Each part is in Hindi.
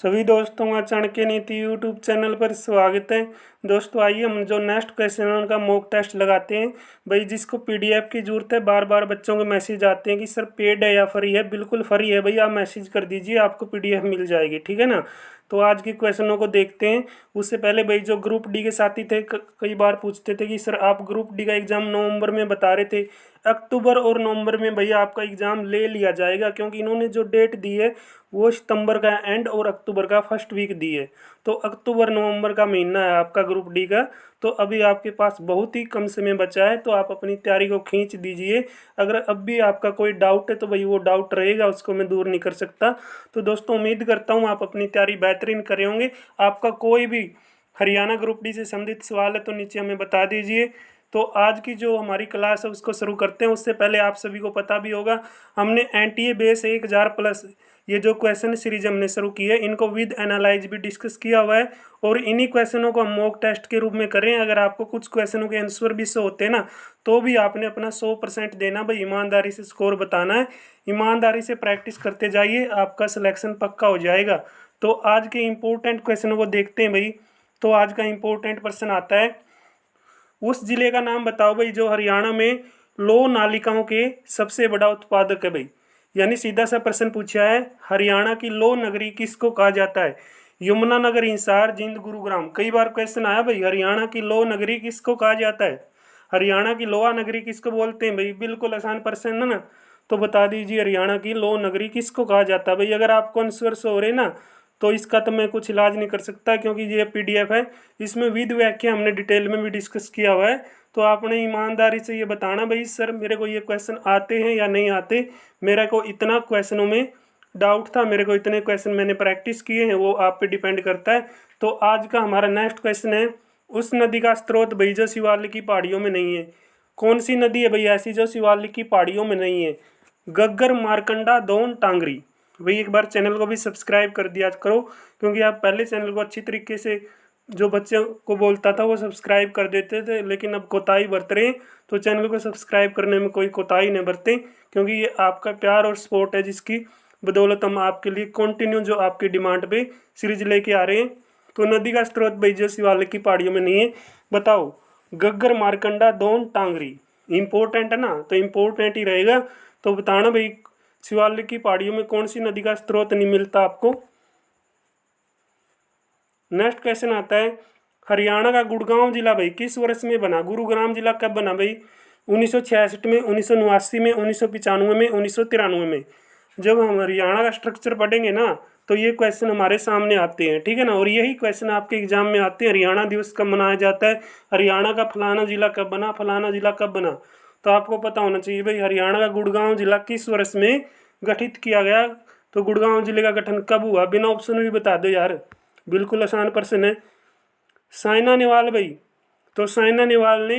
सभी दोस्तों का चाणक्य नीति यूट्यूब चैनल पर स्वागत है। दोस्तों आइए हम जो नेक्स्ट क्वेश्चन है उनका मॉक टेस्ट लगाते हैं। भाई जिसको पीडीएफ की जरूरत है, बार बार बच्चों के मैसेज आते हैं कि सर पेड है या फ्री है। बिल्कुल फ्री है भाई, आप मैसेज कर दीजिए, आपको पीडीएफ मिल जाएगी, ठीक है ना। तो आज के क्वेश्चनों को देखते हैं। उससे पहले भाई जो ग्रुप डी के साथी थे कई बार पूछते थे कि सर आप ग्रुप डी का एग्ज़ाम नवंबर में बता रहे थे, अक्टूबर और नवंबर में भैया आपका एग्ज़ाम ले लिया जाएगा, क्योंकि इन्होंने जो डेट दी है वो सितंबर का एंड और अक्टूबर का फर्स्ट वीक दी है। तो अक्टूबर नवंबर का महीना है आपका ग्रुप डी का। तो अभी आपके पास बहुत ही कम समय बचा है, तो आप अपनी तैयारी को खींच दीजिए। अगर अब भी आपका कोई डाउट है तो भाई वो डाउट रहेगा, उसको मैं दूर नहीं कर सकता। तो दोस्तों उम्मीद करता हूँ आप अपनी तैयारी बेहतरीन करे होंगे। आपका कोई भी हरियाणा ग्रुप डी से संबंधित सवाल है तो नीचे हमें बता दीजिए। तो आज की जो हमारी क्लास है उसको शुरू करते हैं। उससे पहले आप सभी को पता भी होगा हमने एनटीए बेस 1000 प्लस ये जो क्वेश्चन सीरीज हमने शुरू की है, इनको विद एनालाइज भी डिस्कस किया हुआ है और इन्हीं क्वेश्चनों को हम मॉक टेस्ट के रूप में करें। अगर आपको कुछ क्वेश्चनों के आंसर भी शो होते हैं ना, तो भी आपने अपना 100% देना भाई, ईमानदारी से स्कोर बताना है। ईमानदारी से प्रैक्टिस करते जाइए, आपका सिलेक्शन पक्का हो जाएगा। तो आज के इम्पोर्टेंट क्वेश्चनों को देखते हैं भाई। तो आज का इम्पोर्टेंट क्वेश्चन आता है, उस जिले का नाम बताओ भाई जो हरियाणा में लौह नालिकाओं के सबसे बड़ा उत्पादक है भाई। यानी सीधा सा प्रश्न पूछा है, हरियाणा की लौह नगरी किसको कहा जाता है? यमुनानगर, हिसार, जींद, गुरुग्राम। कई बार क्वेश्चन आया भाई, हरियाणा की लौह नगरी किसको कहा जाता है? हरियाणा की लोहा नगरी किसको बोलते हैं भाई? बिल्कुल आसान प्रश्न है ना। तो बता दीजिए हरियाणा की लौह नगरी किसको कहा जाता है भाई। अगर आपको आंसर हो रहे ना, तो इसका तो मैं कुछ इलाज नहीं कर सकता, क्योंकि ये पीडीएफ है, इसमें विद व्याख्या हमने डिटेल में भी डिस्कस किया हुआ है। तो आपने ईमानदारी से ये बताना भाई सर मेरे को ये क्वेश्चन आते हैं या नहीं आते। मेरे को इतना क्वेश्चनों में डाउट था, मेरे को इतने क्वेश्चन मैंने प्रैक्टिस किए हैं, वो आप पे डिपेंड करता है। तो आज का हमारा नेक्स्ट क्वेश्चन है, उस नदी का स्रोत भाई जो शिवालिक की पहाड़ियों में नहीं है। कौन सी नदी है भाई ऐसी जो शिवालिक की पहाड़ियों में नहीं है? गग्गर, मारकंडा, दोन, टांगरी। भाई एक बार चैनल को भी सब्सक्राइब कर दिया करो, क्योंकि आप पहले चैनल को अच्छी तरीके से जो बच्चों को बोलता था वो सब्सक्राइब कर देते थे, लेकिन अब कोताही बरत रहे हैं। तो चैनल को सब्सक्राइब करने में कोई कोताही नहीं बरतें, क्योंकि ये आपका प्यार और सपोर्ट है, जिसकी बदौलत हम आपके लिए कंटिन्यू जो आपकी डिमांड पे सीरीज लेके आ रहे हैं। तो नदी का स्रोत भाई जो शिवालिक की पहाड़ियों में नहीं है, बताओ। गग्गर, मारकंडा, दोन, टांगरी। इंपॉर्टेंट है ना, तो इम्पोर्टेंट ही रहेगा। तो बताना भाई शिवालिक की पहाड़ियों में कौन सी नदी का स्रोत नहीं मिलता आपको। नेक्स्ट क्वेश्चन आता है, हरियाणा का गुड़गांव जिला भाई किस वर्ष में बना? गुरुग्राम जिला कब बना भाई? 1966 में, 1989 में, 1995 में, 1993 में। जब हम हरियाणा का स्ट्रक्चर पढ़ेंगे ना, तो ये क्वेश्चन हमारे सामने आते हैं, ठीक है ना। और यही क्वेश्चन आपके एग्जाम में आते हैं, हरियाणा दिवस कब मनाया जाता है, हरियाणा का फलाना जिला कब बना, फलाना जिला कब बना। तो आपको पता होना चाहिए भाई हरियाणा का गुड़गांव जिला किस वर्ष में गठित किया गया। तो गुड़गांव जिले का गठन कब हुआ? बिना ऑप्शन भी बता दो यार, बिल्कुल आसान प्रश्न है। साइना नेहवाल भाई, तो साइना नेहवाल ने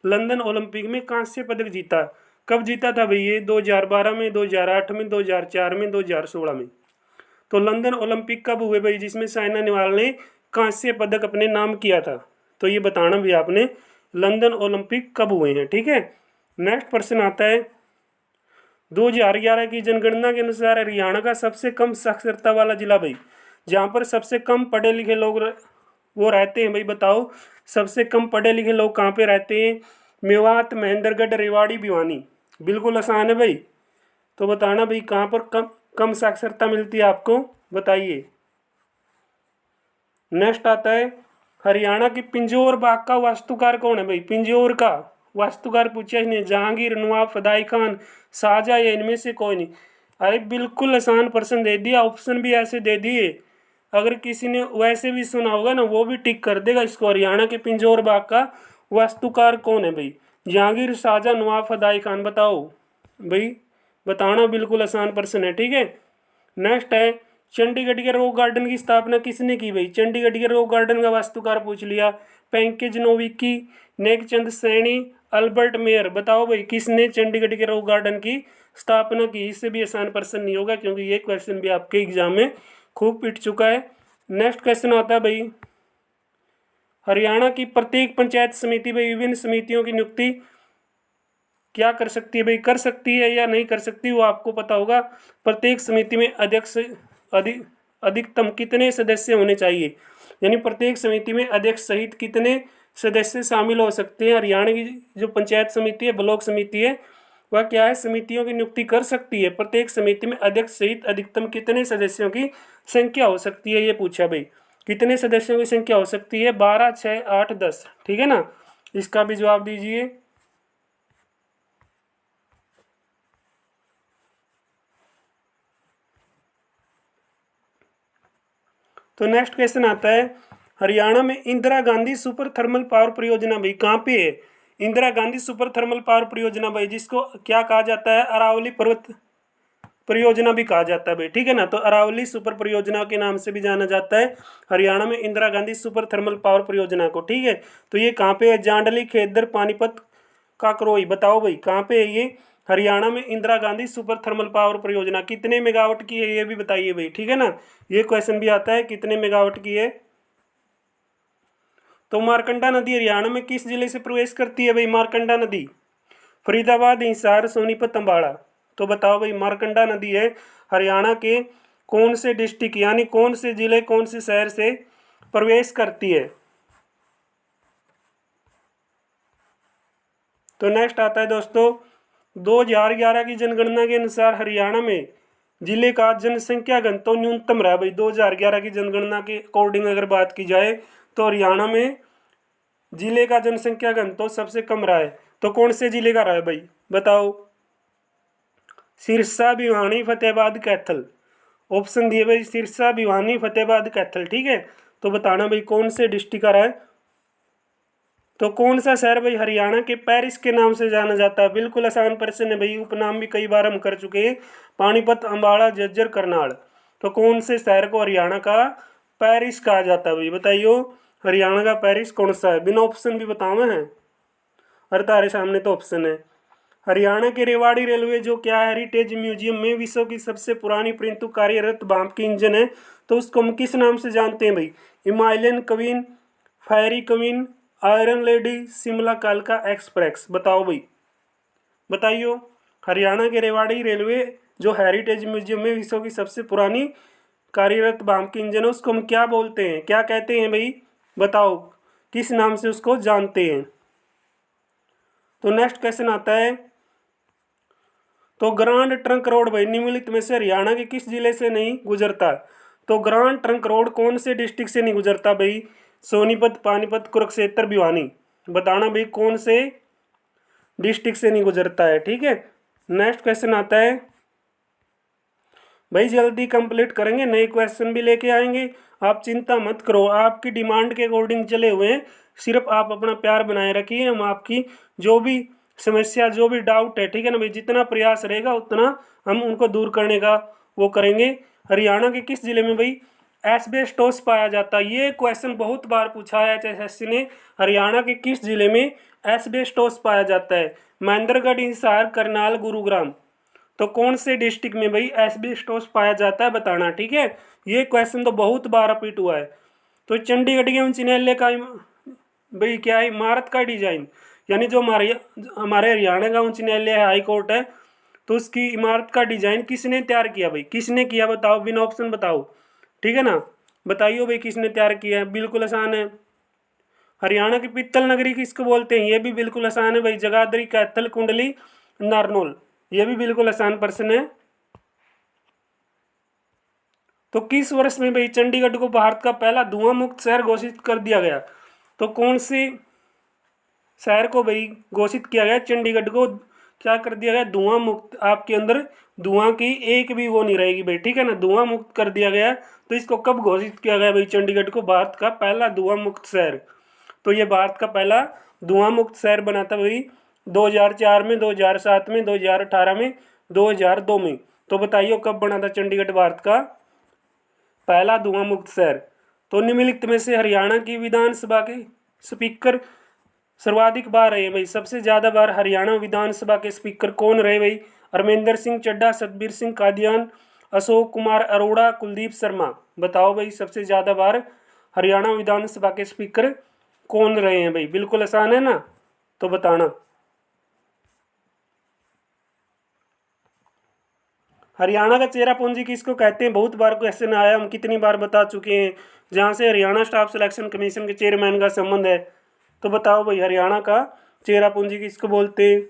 लंदन ओलंपिक में कांस्य पदक जीता। कब जीता था भाई ये? 2012 में, 2008 में, 2004 में, 2016 में। तो लंदन ओलंपिक कब हुए भाई जिसमें साइना नेहवाल ने कांस्य पदक अपने नाम किया था? तो ये बताना भी आपने लंदन ओलंपिक कब हुए हैं, ठीक है। नेक्स्ट प्रश्न आता है, 2011 की जनगणना के अनुसार हरियाणा का सबसे कम साक्षरता वाला जिला भाई, जहाँ पर सबसे कम पढ़े लिखे लोग वो रहते हैं भाई, बताओ सबसे कम पढ़े लिखे लोग कहाँ पे रहते हैं? मेवात, महेंद्रगढ़, रेवाड़ी, भिवानी। बिल्कुल आसान है भाई। तो बताना भाई कहाँ पर कम कम साक्षरता मिलती है आपको, बताइए। नेक्स्ट आता है, हरियाणा की पिंजौर बाग का वास्तुकार कौन है भाई? पिंजौर का वास्तुकार पूछा इसने, जहांगीर, नवाब फदाई खान, शाहजहां या इनमें से कोई नहीं। अरे बिल्कुल आसान प्रश्न दे दिया, ऑप्शन भी ऐसे दे दिए। अगर किसी ने वैसे भी सुना होगा ना, वो भी टिक कर देगा इसको। हरियाणा के पिंजौर बाग का वास्तुकार कौन है भाई? जहांगीर, शाहजहां, नवाब फदाई खान। बताओ भाई, बताना, बिल्कुल आसान प्रश्न है, ठीक है। नेक्स्ट है, चंडीगढ़ के रॉक गार्डन की स्थापना किसने की भाई? चंडीगढ़ के रॉक गार्डन का वास्तुकार पूछ लिया, package नोविकी, Nek Chand Saini, Albert Mayer. बताओ भाई किसने चंडीगढ़ के रॉक गार्डन की स्थापना की? इससे भी आसान प्रश्न नहीं होगा, क्योंकि ये क्वेश्चन भी आपके एग्जाम में खूब पिट चुका है। नेक्स्ट क्वेश्चन आता है भाई, हरियाणा की प्रत्येक पंचायत समिति भाई विभिन्न समितियों की नियुक्ति क्या कर सकती है भाई? कर सकती है या नहीं कर सकती, वो आपको पता होगा। प्रत्येक समिति में अध्यक्ष अधिकतम कितने सदस्य होने चाहिए, यानी प्रत्येक समिति में अध्यक्ष सहित कितने सदस्य शामिल हो सकते हैं। हरियाणा की जो पंचायत समिति है, ब्लॉक समिति है, वह क्या है, समितियों की नियुक्ति कर सकती है। प्रत्येक समिति में अध्यक्ष सहित अधिकतम कितने सदस्यों की संख्या हो सकती है, ये पूछा भाई। कितने सदस्यों की संख्या हो सकती है, 12, 6, 8, 10, ठीक है ना। इसका भी जवाब दीजिए। तो नेक्स्ट क्वेश्चन आता है, हरियाणा में Indira Gandhi super thermal power परियोजना भाई कहाँ पे है। Indira Gandhi super thermal power परियोजना भाई, जिसको क्या कहा जाता है, अरावली पर्वत परियोजना भी कहा जाता है भाई, ठीक है ना। तो अरावली सुपर परियोजना के नाम से भी जाना जाता है हरियाणा में Indira Gandhi super thermal power परियोजना को, ठीक है। तो ये कहाँ पे है, जांडली, खेदर, पानीपत, काकरोई, बताओ भाई कहाँ पे है ये। हरियाणा में Indira Gandhi super thermal power परियोजना कितने मेगावाट की है, ये भी बताइए भाई, ठीक है ना। ये क्वेश्चन भी आता है, कितने मेगावाट की है। तो मारकंडा नदी हरियाणा में किस जिले से प्रवेश करती है भाई, मारकंडा नदी, फरीदाबाद, हिसार, सोनीपत, अम्बाड़ा। तो बताओ भाई, मारकंडा नदी है हरियाणा के कौन से डिस्ट्रिक्ट यानी कौन से जिले, कौन से शहर से प्रवेश करती है। तो नेक्स्ट आता है दोस्तों, 2011 की जनगणना के अनुसार हरियाणा में जिले का जनसंख्या घन तो न्यूनतम रहा भाई। 2011 की जनगणना के अकॉर्डिंग अगर बात की जाए तो हरियाणा में जिले का जनसंख्या घन तो सबसे कम रहा है। तो कौन से जिले का रहा है भाई, बताओ। सिरसा, भिवानी, फतेहाबाद, कैथल। ऑप्शन दिए भाई, सिरसा, भिवानी, फतेहाबाद, कैथल, ठीक है। तो बताना भाई कौन से डिस्ट्रिक्ट का रहा है। तो कौन सा शहर भाई हरियाणा के पेरिस के नाम से जाना जाता है। बिल्कुल आसान प्रश्न है भाई, उपनाम भी कई बार हम कर चुके हैं, पानीपत, अम्बाड़ा, झज्जर, करनाल। तो कौन से शहर को हरियाणा का पेरिस कहा जाता है भाई, बताइयो। हरियाणा का पेरिस कौन सा है, बिना ऑप्शन भी बताओ हैं। अरे तारे सामने तो ऑप्शन है। हरियाणा के रेवाड़ी रेलवे जो क्या है, हेरिटेज म्यूजियम में विश्व की सबसे पुरानी परंतु कार्यरत भाप की इंजन है। तो उसको हम किस नाम से जानते हैं भाई, हिमालयन क्वीन, फेरी क्वीन, आयरन लेडी, शिमला कालका एक्सप्रेस। बताओ भाई, बताइयो। हरियाणा के रेवाड़ी रेलवे जो हेरिटेज म्यूजियम में विश्व की सबसे पुरानी कार्यरत भाप की इंजन है, उसको हम क्या बोलते हैं, क्या कहते हैं भाई, बताओ किस नाम से उसको जानते हैं। तो नेक्स्ट क्वेश्चन आता है, तो ग्रांड ट्रंक रोड भाई निम्नलिखित में से हरियाणा के किस जिले से नहीं गुजरता। तो ग्रांड ट्रंक रोड कौन से डिस्ट्रिक्ट से नहीं गुजरता भाई, सोनीपत, पानीपत, कुरुक्षेत्र, भिवानी। बताना भाई कौन से डिस्ट्रिक्ट से नहीं गुजरता है, ठीक है। नेक्स्ट क्वेश्चन आता है भाई, जल्दी कंप्लीट करेंगे, नए क्वेश्चन भी लेके आएंगे, आप चिंता मत करो, आपकी डिमांड के अकॉर्डिंग चले हुए हैं। सिर्फ आप अपना प्यार बनाए रखिए, हम आपकी जो भी समस्या, जो भी डाउट है, ठीक है ना भाई, जितना प्रयास रहेगा उतना हम उनको दूर करने का वो करेंगे। हरियाणा के किस जिले में भाई एस्बेस्टोस पाया जाता है, ये क्वेश्चन बहुत बार पूछा है एचएसएससी ने। हरियाणा के किस जिले में एस्बेस्टोस पाया जाता है, महेंद्रगढ़, हिसार, करनाल, गुरुग्राम। तो कौन से डिस्ट्रिक्ट में भाई एस्बेस्टोस पाया जाता है, बताना, ठीक है। ये क्वेश्चन तो बहुत बार रिपीट हुआ है। तो चंडीगढ़ के उच्च न्यायालय का भाई क्या है, इमारत का डिजाइन, यानी जो हमारे हमारे हरियाणा का उच्च न्यायालय है, हाई कोर्ट है, तो उसकी इमारत का डिजाइन किसने तैयार किया भाई, किसने किया, बताओ, बिना ऑप्शन बताओ, ठीक है ना। बताइए भाई किसने तैयार किया है, बिल्कुल आसान है। हरियाणा की पित्तल नगरी किसको बोलते हैं, ये भी बिल्कुल आसान है भाई, जगाधरी, कैथल, कुंडली, नारनौल। ये भी बिल्कुल आसान प्रश्न है। तो किस वर्ष में भाई चंडीगढ़ को भारत का पहला धुआं मुक्त शहर घोषित कर दिया गया। तो कौन से शहर को भाई घोषित किया गया, चंडीगढ़ को क्या कर दिया गया, धुआं मुक्त, आपके अंदर धुआं की एक भी वो नहीं रहेगी भाई, ठीक है ना, धुआं मुक्त कर दिया गया। तो इसको कब घोषित किया गया भाई, चंडीगढ़ को भारत का पहला धुआं मुक्त शहर। तो ये भारत का पहला धुआं मुक्त शहर बना था भाई 2004 में, 2007 में, 2018 में, 2002 में। तो बताइए कब बना था चंडीगढ़ भारत का पहला धुआं मुक्त शहर। तो निम्नलिखित में से हरियाणा की विधानसभा के स्पीकर सर्वाधिक बार रहे भाई, सबसे ज्यादा बार हरियाणा विधानसभा के स्पीकर कौन रहे भाई, अमरिंदर सिंह चड्ढा, सतबीर सिंह कादियान, अशोक कुमार अरोड़ा, कुलदीप शर्मा। बताओ भाई सबसे ज्यादा बार हरियाणा विधानसभा के स्पीकर कौन रहे हैं भाई, बिल्कुल आसान है ना, तो बताना। हरियाणा का चेरापूंजी किसको कहते हैं? बहुत बार क्वेश्चन आया, हम कितनी बार बता चुके हैं। जहाँ से हरियाणा स्टाफ सिलेक्शन कमीशन के चेयरमैन का संबंध है। तो बताओ भाई, हरियाणा का चेरापूंजी किसको बोलते हैं?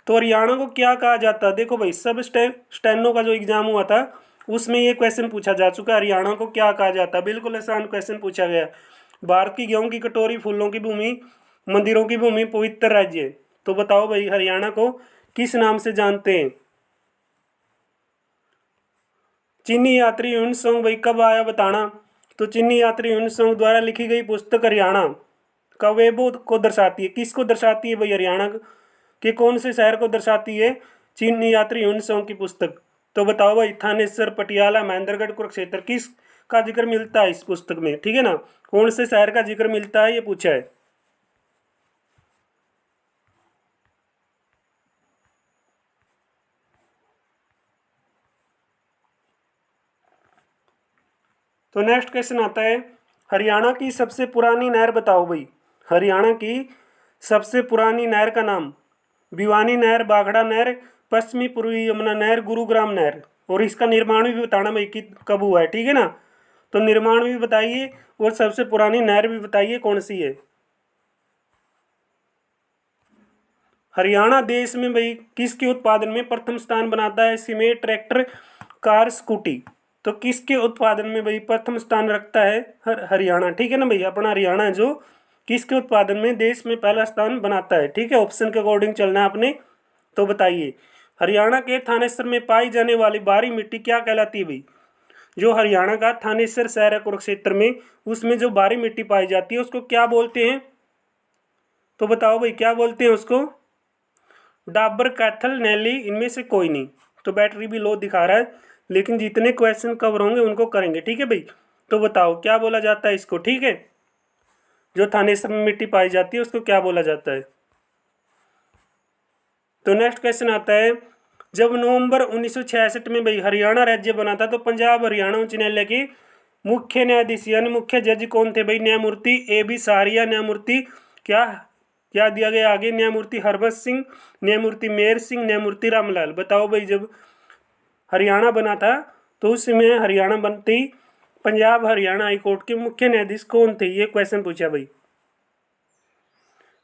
तो हरियाणा को क्या कहा जाता है? देखो भाई, सब स्टेनो का जो एग्जाम हुआ था उसमें ये क्वेश्चन पूछा जा चुका है, हरियाणा को क्या कहा जाता है। बिल्कुल आसान क्वेश्चन पूछा गया। भारत की गेहूं की कटोरी, फूलों की भूमि, मंदिरों की भूमि, पवित्र राज्य। तो बताओ भाई, हरियाणा को किस नाम से जानते हैं? चीनी यात्री ह्यून सॉन्ग भाई कब आया बताना। तो चीनी यात्री ह्यून सॉन्ग द्वारा लिखी गई पुस्तक हरियाणा कवेबो को दर्शाती है। किसको दर्शाती है भाई? हरियाणा के कौन से शहर को दर्शाती है चीनी यात्री ह्यून सॉन्ग की पुस्तक? तो बताओ भाई, थानेसर, पटियाला, महेंद्रगढ़, कुरुक्षेत्र, किस का जिक्र मिलता है इस पुस्तक में? ठीक है ना, कौन से शहर का जिक्र मिलता है ये पूछा है। तो नेक्स्ट क्वेश्चन आता है, हरियाणा की सबसे पुरानी नहर बताओ भाई। हरियाणा की सबसे पुरानी नहर का नाम? भिवानी नहर, बागड़ा नहर, पश्चिमी पूर्वी यमुना नहर, गुरुग्राम नहर। और इसका निर्माण भी बताना भाई कि कब हुआ है। ठीक है ना, तो निर्माण भी बताइए और सबसे पुरानी नहर भी बताइए कौन सी है। हरियाणा देश में भाई किसके उत्पादन में प्रथम स्थान बनाता है? Cement, tractor, car, scooty. तो किसके उत्पादन में भाई प्रथम स्थान रखता है हरियाणा? ठीक है ना भाई, अपना हरियाणा है जो किसके उत्पादन में देश में पहला स्थान बनाता है। ठीक है, ऑप्शन के अकॉर्डिंग चलना है आपने। तो बताइए, हरियाणा के थानेसर में पाई जाने वाली बारी मिट्टी क्या कहलाती है भाई? जो हरियाणा का थानेसर शहर है कुरुक्षेत्र में, उसमें जो बारी मिट्टी पाई जाती है उसको क्या बोलते हैं? तो बताओ भाई, क्या बोलते हैं उसको? डाबर, कैथल, नैली, इनमें से कोई नहीं। तो बैटरी भी लो दिखा रहा है, लेकिन जितने क्वेश्चन कवर होंगे उनको करेंगे। ठीक है भाई, तो बताओ क्या बोला जाता है इसको? ठीक है, जो थानेसर में मिट्टी पाई जाती है उसको क्या बोला जाता है? तो नेक्स्ट क्वेश्चन आता है, जब नवंबर 1966 में भाई हरियाणा राज्य बना था तो पंजाब हरियाणा उच्च न्यायालय के मुख्य न्यायाधीश यानी मुख्य जज कौन थे भाई? न्यायमूर्ति ए बी सारिया, न्यायमूर्ति क्या क्या दिया गया आगे? न्यायमूर्ति हरबंस सिंह, न्यायमूर्ति मेहर सिंह, न्यायमूर्ति रामलाल। बताओ भाई, जब हरियाणा बना था तो उस समय हरियाणा बनते ही पंजाब हरियाणा हाईकोर्ट के मुख्य न्यायाधीश कौन थे? ये क्वेश्चन पूछा भाई।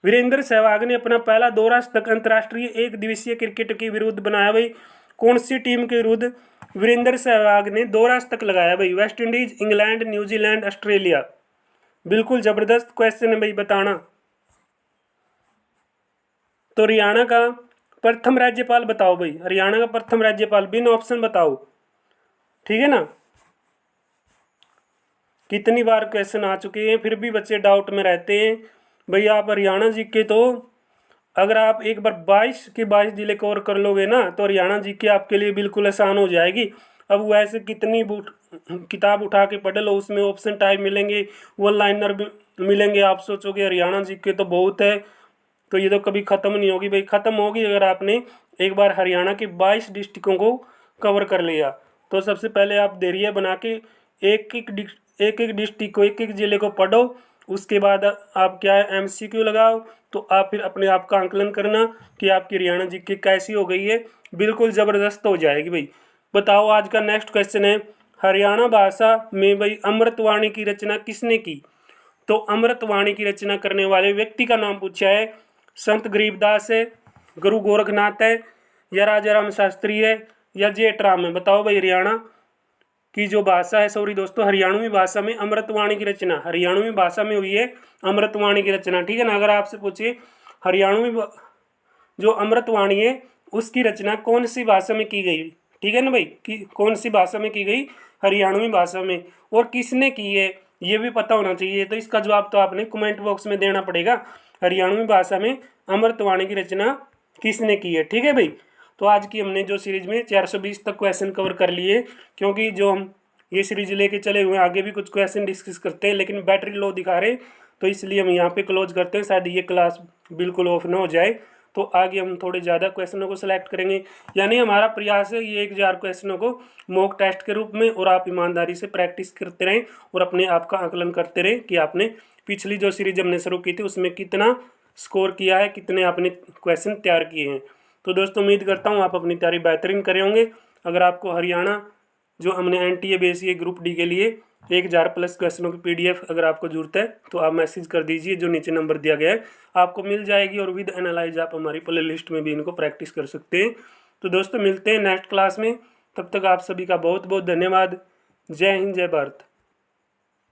वीरेंद्र सहवाग ने अपना पहला दौरा तक अंतर्राष्ट्रीय एक दिवसीय क्रिकेट के विरुद्ध बनाया भाई। कौन सी टीम के विरुद्ध वीरेंद्र सहवाग ने दौरा तक लगाया भाई? West Indies, England, New Zealand, Australia. बिल्कुल जबरदस्त क्वेश्चन है भाई, बताना। तो हरियाणा का प्रथम राज्यपाल बताओ भाई। हरियाणा का प्रथम राज्यपाल बिन ऑप्शन बताओ। ठीक है ना, कितनी बार क्वेश्चन आ चुके हैं फिर भी बच्चे डाउट में रहते हैं भाई। आप हरियाणा जी के तो अगर आप एक बार 22 के 22 जिले कवर कर लोगे ना तो हरियाणा जी के आपके लिए बिल्कुल आसान हो जाएगी। अब वैसे कितनी किताब उठा के पढ़ लो, उसमें ऑप्शन टाइप मिलेंगे, वन लाइनर भी मिलेंगे। आप सोचोगे हरियाणा जी के तो बहुत है, तो ये तो कभी ख़त्म नहीं होगी भाई। ख़त्म होगी अगर आपने एक बार हरियाणा के 22 डिस्ट्रिक्टों को कवर कर लिया। तो सबसे पहले आप देरिया बना के एक एक डिस्ट्रिक्ट को, एक एक ज़िले को पढ़ो। उसके बाद आप क्या है MCQ लगाओ, तो आप फिर अपने आप का आंकलन करना कि आपकी हरियाणा जी की कैसी हो गई है। बिल्कुल ज़बरदस्त हो जाएगी भाई। बताओ, आज का नेक्स्ट क्वेश्चन है, हरियाणा भाषा में भाई अमृतवाणी की रचना किसने की? तो अमृतवाणी की रचना करने वाले व्यक्ति का नाम पूछा है। संत गरीबदास है, गुरु गोरखनाथ है, या राजा राम शास्त्री है, या जेठराम है। बताओ भाई, हरियाणा की जो भाषा है, सॉरी दोस्तों, हरियाणवी भाषा में अमृतवाणी की रचना हरियाणवी भाषा में हुई है अमृतवाणी की रचना। ठीक है ना, अगर आपसे पूछिए हरियाणवी जो अमृतवाणी है उसकी रचना कौन सी भाषा में की गई? ठीक है ना भाई, कि कौन सी भाषा में की गई? हरियाणवी भाषा में। और किसने की है ये भी पता होना चाहिए। तो इसका जवाब तो आपने कमेंट बॉक्स में देना पड़ेगा। हरियाणवी भाषा में अमृतवाणी की रचना किसने की है? ठीक है भाई। तो आज की हमने जो सीरीज में 420 तक क्वेश्चन कवर कर लिए, क्योंकि जो हम ये सीरीज लेके चले हुए हैं आगे भी कुछ क्वेश्चन डिस्कस करते हैं, लेकिन बैटरी लो दिखा रहे, तो इसलिए हम यहाँ पे क्लोज करते हैं। शायद ये क्लास बिल्कुल ऑफ ना हो जाए, तो आगे हम थोड़े ज़्यादा क्वेश्चनों को सिलेक्ट करेंगे। यानी हमारा प्रयास है ये 1000 क्वेश्चनों को मॉक टेस्ट के रूप में, और आप ईमानदारी से प्रैक्टिस करते रहें और अपने आप का आकलन करते रहें कि आपने पिछली जो सीरीज हमने शुरू की थी उसमें कितना स्कोर किया है, कितने आपने क्वेश्चन तैयार किए हैं। तो दोस्तों उम्मीद करता हूँ आप अपनी तैयारी बेहतरीन करे होंगे। अगर आपको हरियाणा जो हमने NTA बेसिए ग्रुप डी के लिए 1000+ क्वेश्चनों की PDF अगर आपको जरूरत है तो आप मैसेज कर दीजिए, जो नीचे नंबर दिया गया है आपको मिल जाएगी, और विद एनालाइज आप हमारी प्ले लिस्ट में भी इनको प्रैक्टिस कर सकते हैं। तो दोस्तों मिलते हैं नेक्स्ट क्लास में, तब तक आप सभी का बहुत बहुत धन्यवाद। जय हिंद, जय भारत।